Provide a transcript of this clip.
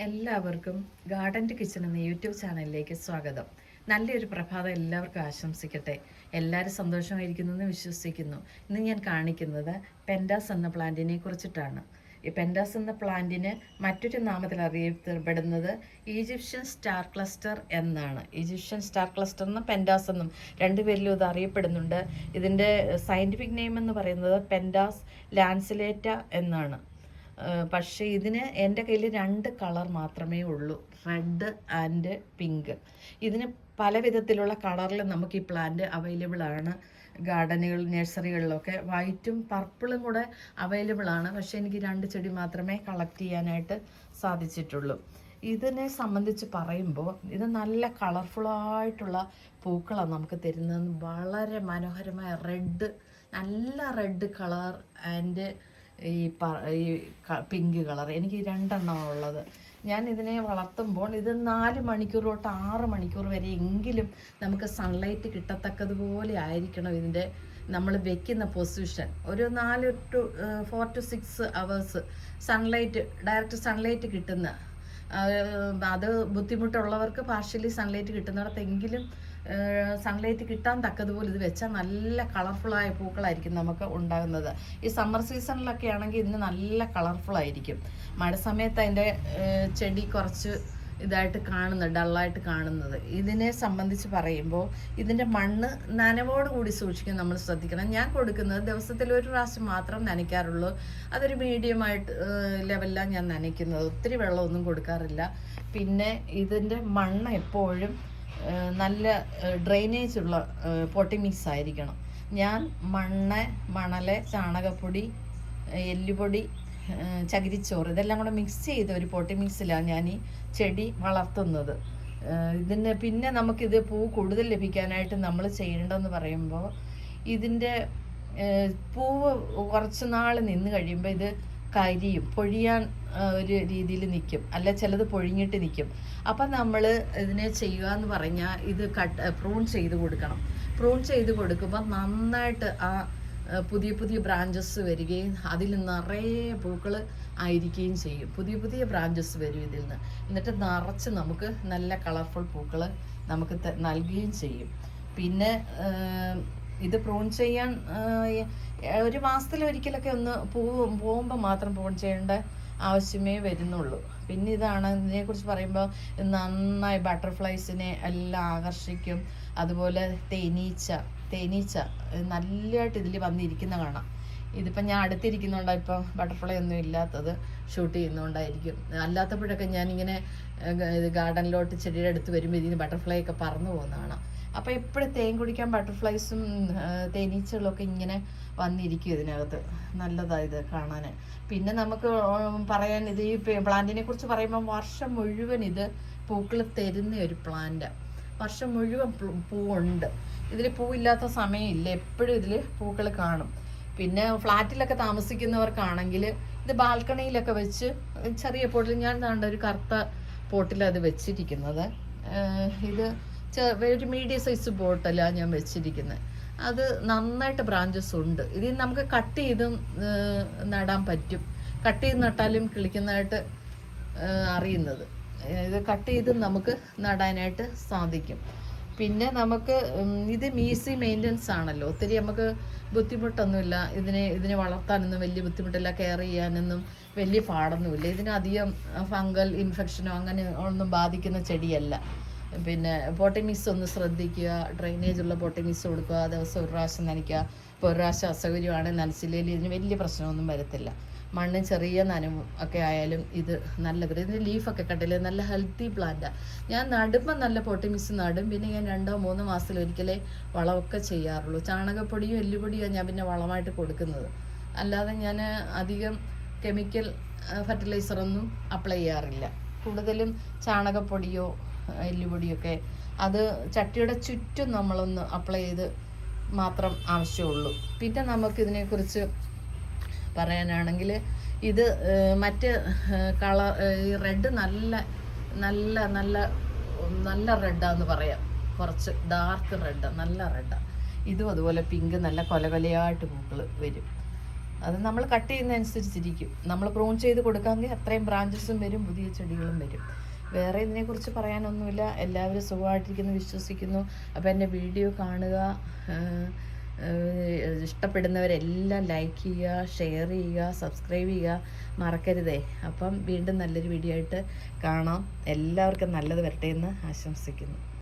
എല്ലാവർക്കും garden kitchen എന്ന YouTube ചാനലിലേക്ക് സ്വാഗതം. നല്ലൊരു പ്രഭാതം എല്ലാവർക്കും ആശംസിക്കട്ടെ. എല്ലാവരും സന്തോഷമായിരിക്കുന്നു എന്ന് വിശ്വസിക്കുന്നു. ഇന്ന് ഞാൻ കാണിക്കുന്നത് പെൻഡാസ് എന്ന പ്ലാന്റിനെ കുറിച്ചിട്ടാണ്. ഈ പെൻഡാസ് എന്ന പ്ലാന്റിന് മറ്റൊരു നാമത്തിൽ അറിയപ്പെടുന്നത് ഈജിപ്ഷ്യൻ സ്റ്റാർ ക്ലസ്റ്റർ എന്നാണ്. ഈജിപ്ഷ്യൻ സ്റ്റാർ ക്ലസ്റ്റർ എന്നും പെൻഡാസ് എന്നും രണ്ടുപേരിലും ഇത് അറിയപ്പെടുന്നുണ്ട്. ഇതിൻ്റെ സയൻറ്റിഫിക് നെയിം എന്ന് പറയുന്നത് പെൻഡാസ് ലാൻസിലേറ്റ എന്നാണ്. പക്ഷേ ഇതിന് എൻ്റെ കയ്യിൽ 2 കളർ മാത്രമേ ഉള്ളൂ, റെഡ് ആൻഡ് പിങ്ക്. ഇതിന് പല വിധത്തിലുള്ള കളറിൽ നമുക്ക് ഈ പ്ലാന്റ് അവൈലബിൾ ആണ്. ഗാർഡനുകൾ, നഴ്സറികളിലൊക്കെ വൈറ്റും പർപ്പിളും കൂടെ അവൈലബിൾ ആണ്. പക്ഷേ എനിക്ക് 2 ചെടി മാത്രമേ കളക്ട് ചെയ്യാനായിട്ട് സാധിച്ചിട്ടുള്ളൂ. ഇതിനെ സംബന്ധിച്ച് പറയുമ്പോൾ ഇത് നല്ല കളർഫുള്ളായിട്ടുള്ള പൂക്കളാണ് നമുക്ക് തരുന്നത്. വളരെ മനോഹരമായ നല്ല റെഡ് കളർ ആൻഡ് ഈ പിങ്ക് കളർ. എനിക്ക് 2 എണ്ണമാണ് ഉള്ളത്. ഞാൻ ഇതിനെ വളർത്തുമ്പോൾ ഇത് 4 മണിക്കൂർ തൊട്ട് 6 മണിക്കൂർ വരെ എങ്കിലും നമുക്ക് സൺലൈറ്റ് കിട്ടത്തക്കതുപോലെ ആയിരിക്കണം ഇതിൻ്റെ നമ്മൾ വെക്കുന്ന പൊസിഷൻ. ഒരു 4 to 6 hours ഡയറക്റ്റ് സൺലൈറ്റ് കിട്ടുന്ന, അത് ബുദ്ധിമുട്ടുള്ളവർക്ക് പാർഷ്യലി സൺലൈറ്റ് കിട്ടുന്നിടത്തെങ്കിലും സൺലൈറ്റ് കിട്ടാൻ തക്കതുപോലെ ഇത് വെച്ചാൽ നല്ല കളർഫുള്ളായ പൂക്കളായിരിക്കും നമുക്ക് ഉണ്ടാകുന്നത്. ഈ സമ്മർ സീസണിലൊക്കെ ആണെങ്കിൽ ഇതിന് നല്ല കളർഫുള്ളായിരിക്കും. മഴ സമയത്ത് അതിൻ്റെ ചെടി കുറച്ച് ഡള്ളായിട്ട് കാണുന്നത്. ഇതിനെ സംബന്ധിച്ച് പറയുമ്പോൾ ഇതിൻ്റെ മണ്ണ് നനവോടുകൂടി സൂക്ഷിക്കാൻ നമ്മൾ ശ്രദ്ധിക്കണം. ഞാൻ കൊടുക്കുന്നത് ദിവസത്തിൽ 1 പ്രാവശ്യം മാത്രം നനയ്ക്കാറുള്ളൂ. അതൊരു മീഡിയമായിട്ട് ലെവലിലാണ് ഞാൻ നനയ്ക്കുന്നത്. ഒത്തിരി വെള്ളമൊന്നും കൊടുക്കാറില്ല. പിന്നെ ഇതിൻ്റെ മണ്ണ് എപ്പോഴും നല്ല ഡ്രെയിനേജ് ഉള്ള പോട്ടി മിക്സ് ആയിരിക്കണം. ഞാൻ മണല്, ചാണകപ്പൊടി, എല്ലുപൊടി, ചകിരിച്ചോറ് ഇതെല്ലാം കൂടെ മിക്സ് ചെയ്ത് ഒരു പോട്ടി മിക്സിലാണ് ഞാൻ ഈ ചെടി വളർത്തുന്നത്. പിന്നെ നമുക്കിത് പൂ കൂടുതൽ ലഭിക്കാനായിട്ട് നമ്മൾ ചെയ്യേണ്ടതെന്ന് പറയുമ്പോൾ ഇതിൻ്റെ പൂവ് കുറച്ച് നാൾ നിന്ന് കഴിയുമ്പോൾ ഇത് പൊഴിയാൻ ഒരു രീതിയിൽ നിൽക്കും, അല്ല ചിലത് പൊഴിഞ്ഞിട്ട് നിൽക്കും. അപ്പം നമ്മൾ ഇതിനെ ചെയ്യുക എന്ന് പറഞ്ഞാൽ ഇത് പ്രൂൺ ചെയ്ത് കൊടുക്കണം. പ്രൂൺ ചെയ്ത് കൊടുക്കുമ്പോൾ നന്നായിട്ട് ആ പുതിയ ബ്രാഞ്ചസ് വരികയും അതിൽ നിറയെ പൂക്കൾ ആയിരിക്കുകയും ചെയ്യും. പുതിയ ബ്രാഞ്ചസ് വരും ഇതിൽ നിന്ന്. എന്നിട്ട് നിറച്ച് നമുക്ക് നല്ല കളർഫുൾ പൂക്കൾ നമുക്ക് നൽകുകയും ചെയ്യും. പിന്നെ ഇത് പ്രൂൺ ചെയ്യാൻ 1 മാസത്തിലൊരിക്കലൊക്കെ ഒന്ന് പോകുമ്പോൾ മാത്രം പ്രൂൺ ചെയ്യേണ്ട ആവശ്യമേ വരുന്നുള്ളൂ. പിന്നെ ഇതിനെക്കുറിച്ച് പറയുമ്പോൾ നന്നായി ബട്ടർഫ്ലൈസിനെ എല്ലാം ആകർഷിക്കും. അതുപോലെ തേനീച്ച നല്ലതായിട്ട് ഇതിൽ വന്നിരിക്കുന്ന കാണാം. ഇതിപ്പോൾ ഞാൻ അടുത്തിരിക്കുന്നുണ്ട്, ഇപ്പം ബട്ടർഫ്ലൈ ഒന്നും ഇല്ലാത്തത് ഷൂട്ട് ചെയ്യുന്നതുകൊണ്ടായിരിക്കും. അല്ലാത്തപ്പോഴൊക്കെ ഞാനിങ്ങനെ ഗാർഡനിലോട്ട് ചെടിയുടെ അടുത്ത് വരുമ്പോൾ ഇതിന് ബട്ടർഫ്ലൈ ഒക്കെ പറന്നു പോകുന്നതാണ്. അപ്പോൾ എപ്പോഴും തേൻ കുടിക്കാൻ ബട്ടർഫ്ലൈസും തേനീച്ചകളൊക്കെ ഇങ്ങനെ വന്നിരിക്കും ഇതിനകത്ത്. നല്ലതാണ് ഇത് കാണാൻ. പിന്നെ നമുക്ക് പറയാൻ ഇത് ഈ പ്ലാന്റിനെ കുറിച്ച് പറയുമ്പോൾ വർഷം മുഴുവൻ ഇത് പൂക്കൾ തരുന്ന ഒരു പ്ലാന്റ്. വർഷം മുഴുവൻ പൂവുണ്ട്. ഇതിൽ പൂവില്ലാത്ത സമയമില്ല, എപ്പോഴും ഇതിൽ പൂക്കൾ കാണും. പിന്നെ ഫ്ലാറ്റിലൊക്കെ താമസിക്കുന്നവർക്കാണെങ്കിൽ ഇത് ബാൽക്കണിയിലൊക്കെ വെച്ച് ചെറിയ പോട്ടിൽ, ഞാൻ കണ്ട ഒരു കറുത്ത പോട്ടിലത് വെച്ചിരിക്കുന്നത്. ഇത് ഒരു മീഡിയം സൈസ് ബോട്ടിലാണ് ഞാൻ വെച്ചിരിക്കുന്നത്. അത് നന്നായിട്ട് ബ്രാഞ്ചസ് ഉണ്ട്. ഇതിൽ നമുക്ക് കട്ട് ചെയ്ത് നടാൻ പറ്റും. കട്ട് ചെയ്ത് നട്ടാലും കിളിക്കുന്നതായിട്ട് അറിയുന്നത്. ഇത് കട്ട് ചെയ്ത് നമുക്ക് നടാനായിട്ട് സാധിക്കും. പിന്നെ നമുക്ക് ഇത് ഈസി മെയിൻ്റനൻസ് ആണല്ലോ, ഒത്തിരി നമുക്ക് ബുദ്ധിമുട്ടൊന്നുമില്ല. ഇതിനെ വളർത്താനൊന്നും വലിയ ബുദ്ധിമുട്ടില്ല, കെയർ ചെയ്യാനൊന്നും വലിയ പാടൊന്നുമില്ല. ഇതിനധികം ഫംഗൽ ഇൻഫെക്ഷനോ അങ്ങനെ ഒന്നും ബാധിക്കുന്ന ചെടിയല്ല. പിന്നെ പോട്ടി മിക്സ് ഒന്ന് ശ്രദ്ധിക്കുക, ഡ്രെയിനേജ് ഉള്ള പോട്ടി മിക്സ് കൊടുക്കുക, ദിവസം 1 പ്രാവശ്യം നനയ്ക്കുക. ഇപ്പോൾ 1 പ്രാവശ്യം അസൗകര്യമാണ് നനച്ചില്ലെങ്കിൽ ഇതിന് വലിയ പ്രശ്നമൊന്നും വരത്തില്ല. മണ്ണ് ചെറിയ നനവും ഒക്കെ ആയാലും ഇത് നല്ലത്. ഇതിൻ്റെ ലീഫൊക്കെ കണ്ടില്ലേ, നല്ല ഹെൽത്തി പ്ലാന്റാണ്. ഞാൻ നടുമ്പോൾ നല്ല പോട്ടി മിക്സ് നടും. പിന്നെ ഞാൻ 2-3 മാസത്തിലൊരിക്കലേ വളമൊക്കെ ചെയ്യാറുള്ളൂ. ചാണകപ്പൊടിയും എല്ലുപൊടിയാണ് ഞാൻ പിന്നെ വളമായിട്ട് കൊടുക്കുന്നത്. അല്ലാതെ ഞാൻ അധികം കെമിക്കൽ ഫെർട്ടിലൈസറൊന്നും അപ്ലൈ ചെയ്യാറില്ല. കൂടുതലും ചാണകപ്പൊടിയോ എല്ലുപൊടിയൊക്കെ അത് ചട്ടിയുടെ ചുറ്റും നമ്മളൊന്ന് അപ്ലൈ ചെയ്ത് മാത്രം ആവശ്യമുള്ളൂ. പിന്നെ നമുക്കിതിനെക്കുറിച്ച് പറയാനാണെങ്കിൽ ഇത് മറ്റ് കളർ, ഈ റെഡ് നല്ല റെഡാന്ന് പറയാം. കുറച്ച് ഡാർക്ക് റെഡ്, നല്ല റെഡാണ്. ഇതും അതുപോലെ പിങ്ക് നല്ല കൊലകൊലയായിട്ട് പൂക്കൾ വരും. അത് നമ്മൾ കട്ട് ചെയ്യുന്നതനുസരിച്ചിരിക്കും. നമ്മൾ പ്രൂൺ ചെയ്ത് കൊടുക്കാമെങ്കിൽ അത്രയും ബ്രാഞ്ചസും വരും, പുതിയ ചെടികളും വരും. വേറെ ഇതിനെക്കുറിച്ച് പറയാനൊന്നുമില്ല. എല്ലാവരും സുഖമായിട്ടിരിക്കുന്നു വിശ്വസിക്കുന്നു. അപ്പോൾ എൻ്റെ വീഡിയോ കാണുക, ഇഷ്ടപ്പെടുന്നവരെല്ലാം ലൈക്ക് ചെയ്യുക, ഷെയർ ചെയ്യുക, സബ്സ്ക്രൈബ് ചെയ്യുക മറക്കരുതേ. അപ്പം വീണ്ടും നല്ലൊരു വീഡിയോ ആയിട്ട് കാണാം. എല്ലാവർക്കും നല്ലത് വരട്ടെ എന്ന് ആശംസിക്കുന്നു.